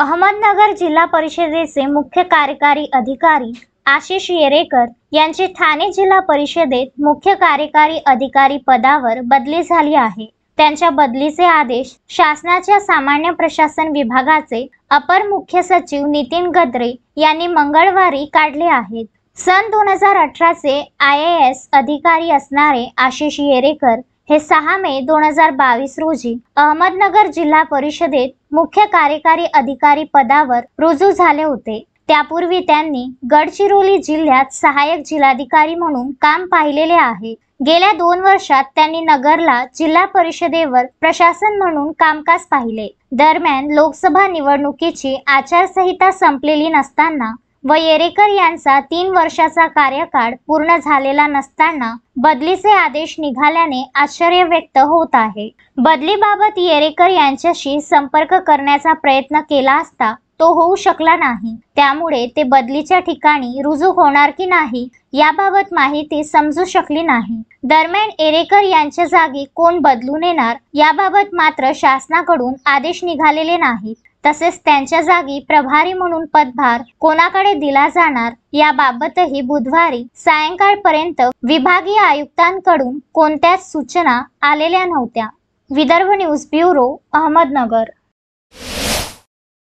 अहमदनगर जिल्हा परिषदेचे मुख्य कार्यकारी अधिकारी आशिष येरेकर यांची ठाणे जिल्हा परिषदेत मुख्य कार्यकारी अधिकारी पदावर बदली झाली आहे। त्यांच्या बदलीचे आदेश शासनाच्या सामान्य प्रशासन विभागाचे अपर मुख्य सचिव नितीन गद्रे यांनी मंगळवारी काढले आहेत। सन 2018 चे IAS अधिकारी असणारे आशिष येरेकर हे 6 मे 2022 रोजी अहमदनगर जिल्हा परिषदेत मुख्य कार्यकारी अधिकारी पदावर रुजू झाले होते। त्यापूर्वी त्यांनी गडचिरोली जिल्ह्यात सहाय्यक जिल्हाधिकारी म्हणून काम पाहिलेले आहे। गेल्या 2 वर्षात त्यांनी नगरला जिल्हा परिषदेवर प्रशासन म्हणून कामकाज पाहिले। दरम्यान लोकसभा निवडणुकीची आचारसंहिता संपलेली नसताना व येरेकर यांचा 3 वर्षाचा कार्यकाळ पूर्ण झालेला नसताना बदलीचे आदेश निघाल्याने आश्चर्य व्यक्त होत आहे। बदलीबाबत येरेकर यांच्याशी संपर्क करण्याचा प्रयत्न केला असता तो होऊ शकला नाही। त्यामुळे ते बदलीच्या ठिकाणी रुजू होणार की नाही याबाबत माहिती समजू शकली नाही। दरम्यान येरेकर यांच्या जागी कोण बदलून येणार याबाबत मात्र शासनाकडून आदेश निघालेले नाहीत। तसेच त्यांच्या जागी प्रभारी म्हणून पदभार कोणाकडे दिला जाणार याबाबतही बुधवारी सायंकाळपर्यंत विभागीय आयुक्तांकडून कोणत्याच सूचना आलेल्या नव्हत्या। Vidarbha news bureau, Ahmednagar.